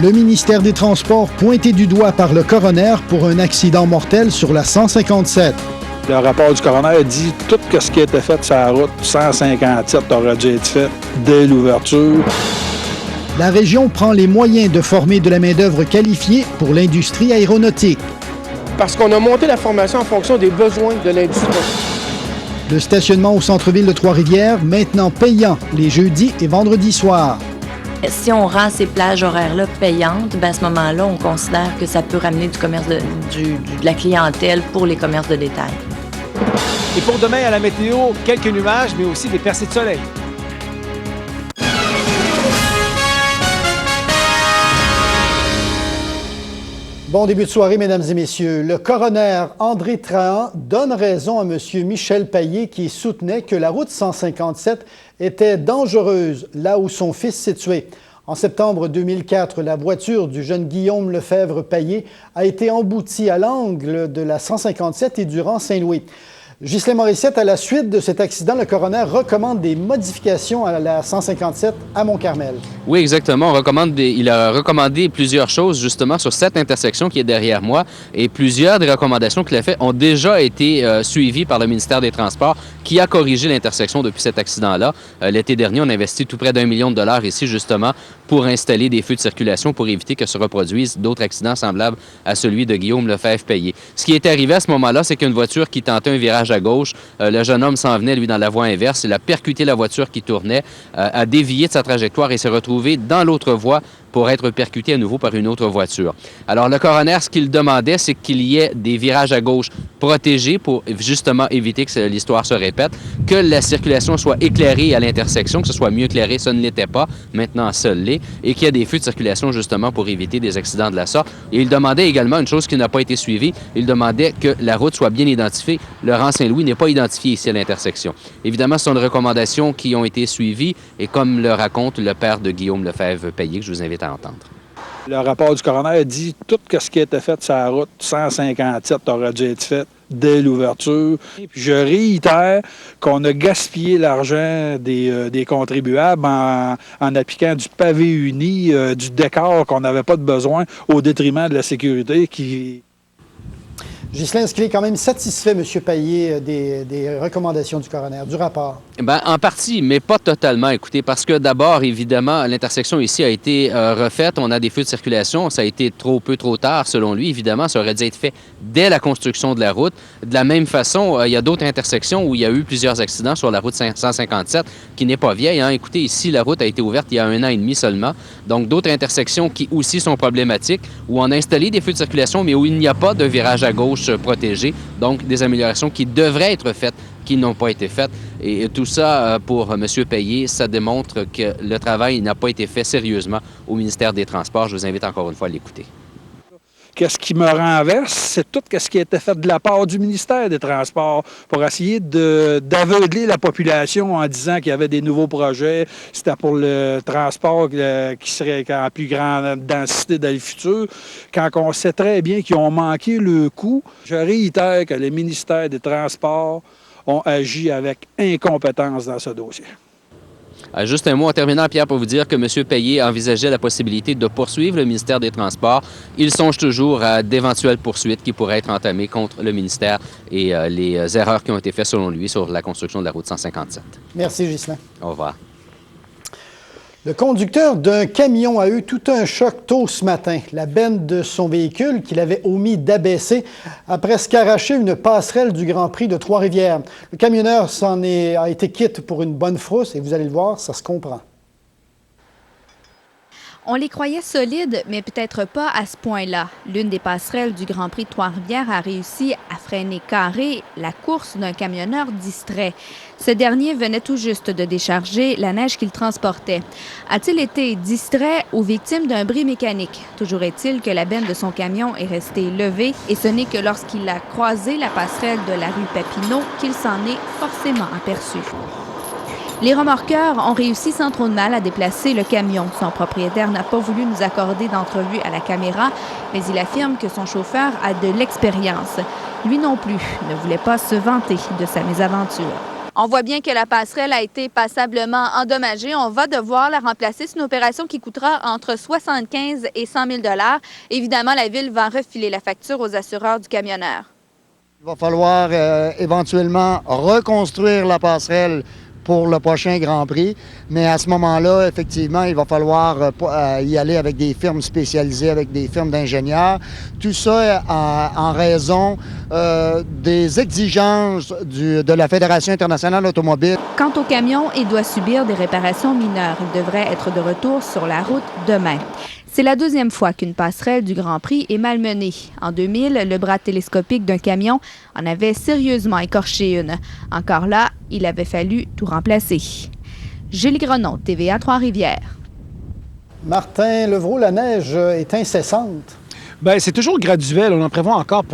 Le ministère des Transports pointé du doigt par le coroner pour un accident mortel sur la 157. Le rapport du coroner dit tout ce qui a été fait sur la route 157 aurait dû être fait dès l'ouverture. La région prend les moyens de former de la main-d'œuvre qualifiée pour l'industrie aéronautique. Parce qu'on a monté la formation en fonction des besoins de l'industrie. Le stationnement au centre-ville de Trois-Rivières, maintenant payant les jeudis et vendredis soirs. Si on rend ces plages horaires-là payantes, à ce moment-là, on considère que ça peut ramener du commerce de la clientèle pour les commerces de détail. Et pour demain, à la météo, quelques nuages, mais aussi des percées de soleil. Bon début de soirée, mesdames et messieurs. Le coroner André Trahan donne raison à M. Michel Payé qui soutenait que la route 157 était dangereuse là où son fils est situé. En septembre 2004, la voiture du jeune Guillaume Lefebvre-Payé a été emboutie à l'angle de la 157 et du rang Saint-Louis. Ghislain Morissette, à la suite de cet accident, le coroner recommande des modifications à la 157 à Mont-Carmel. Oui, exactement. Il a recommandé plusieurs choses justement sur cette intersection qui est derrière moi et plusieurs des recommandations qu'il a faites ont déjà été suivies par le ministère des Transports qui a corrigé l'intersection depuis cet accident-là. L'été dernier, on a investi tout près d'1 million de dollars ici justement pour installer des feux de circulation pour éviter que se reproduisent d'autres accidents semblables à celui de Guillaume Lefebvre-Payé. Ce qui est arrivé à ce moment-là, c'est qu'une voiture qui tentait un virage à gauche, le jeune homme s'en venait, lui, dans la voie inverse. Il a percuté la voiture qui tournait, a dévié de sa trajectoire et s'est retrouvé dans l'autre voie pour être percuté à nouveau par une autre voiture. Alors, le coroner, ce qu'il demandait, c'est qu'il y ait des virages à gauche protégés pour justement éviter que l'histoire se répète, que la circulation soit éclairée à l'intersection, que ce soit mieux éclairé, ça ne l'était pas, maintenant ça l'est, et qu'il y ait des feux de circulation justement pour éviter des accidents de la sorte. Et il demandait également une chose qui n'a pas été suivie, il demandait que la route soit bien identifiée. Le rang Saint-Louis n'est pas identifié ici à l'intersection. Évidemment, ce sont des recommandations qui ont été suivies, et comme le raconte le père de Guillaume Lefebvre-Payé, que je vous invite à entendre. Le rapport du coroner dit tout ce qui a été fait sur la route 157 aurait dû être fait dès l'ouverture. Je réitère qu'on a gaspillé l'argent des contribuables en appliquant du pavé uni, du décor qu'on n'avait pas de besoin au détriment de la sécurité qui... Ghislain, est-ce qu'il est quand même satisfait, M. Payé, des recommandations du coroner, du rapport? Bien, en partie, mais pas totalement. Écoutez, parce que d'abord, évidemment, l'intersection ici a été refaite. On a des feux de circulation. Ça a été trop tard, selon lui. Évidemment, ça aurait dû être fait dès la construction de la route. De la même façon, il y a d'autres intersections où il y a eu plusieurs accidents sur la route 157, qui n'est pas vieille. Hein. Écoutez, ici, la route a été ouverte il y a 1 an et demi seulement. Donc, d'autres intersections qui aussi sont problématiques, où on a installé des feux de circulation, mais où il n'y a pas de virage à gauche protégé. Donc, des améliorations qui devraient être faites, qui n'ont pas été faites. Et tout ça, pour M. Payé, ça démontre que le travail n'a pas été fait sérieusement au ministère des Transports. Je vous invite encore une fois à l'écouter. Qu'est-ce qui me renverse, c'est tout ce qui a été fait de la part du ministère des Transports pour essayer d'aveugler la population en disant qu'il y avait des nouveaux projets. C'était pour le transport qui serait en plus grande densité dans le futur. Quand on sait très bien qu'ils ont manqué le coup, je réitère que le ministère des Transports ont agi avec incompétence dans ce dossier. Juste un mot en terminant, Pierre, pour vous dire que M. Payé envisageait la possibilité de poursuivre le ministère des Transports. Il songe toujours à d'éventuelles poursuites qui pourraient être entamées contre le ministère et les erreurs qui ont été faites, selon lui, sur la construction de la route 157. Merci, Ghislain. Au revoir. Le conducteur d'un camion a eu tout un choc tôt ce matin. La benne de son véhicule, qu'il avait omis d'abaisser, a presque arraché une passerelle du Grand Prix de Trois-Rivières. Le camionneur a été quitte pour une bonne frousse et vous allez le voir, ça se comprend. On les croyait solides, mais peut-être pas à ce point-là. L'une des passerelles du Grand Prix de Trois-Rivières a réussi à freiner carré la course d'un camionneur distrait. Ce dernier venait tout juste de décharger la neige qu'il transportait. A-t-il été distrait ou victime d'un bris mécanique? Toujours est-il que la benne de son camion est restée levée et ce n'est que lorsqu'il a croisé la passerelle de la rue Papineau qu'il s'en est forcément aperçu. Les remorqueurs ont réussi sans trop de mal à déplacer le camion. Son propriétaire n'a pas voulu nous accorder d'entrevue à la caméra, mais il affirme que son chauffeur a de l'expérience. Lui non plus ne voulait pas se vanter de sa mésaventure. On voit bien que la passerelle a été passablement endommagée. On va devoir la remplacer. C'est une opération qui coûtera entre 75 et 100 000 $. Évidemment, la Ville va refiler la facture aux assureurs du camionneur. Il va falloir éventuellement reconstruire la passerelle pour le prochain Grand Prix. Mais à ce moment-là, effectivement, il va falloir y aller avec des firmes spécialisées, avec des firmes d'ingénieurs. Tout ça en raison des exigences de la Fédération internationale automobile. Quant au camion, il doit subir des réparations mineures. Il devrait être de retour sur la route demain. C'est la deuxième fois qu'une passerelle du Grand Prix est malmenée. En 2000, le bras télescopique d'un camion en avait sérieusement écorché une. Encore là, il avait fallu tout remplacer. Julie Grenon, TVA Trois-Rivières. Martin Levrault, la neige est incessante. Bien, c'est toujours graduel. On en prévoit encore pour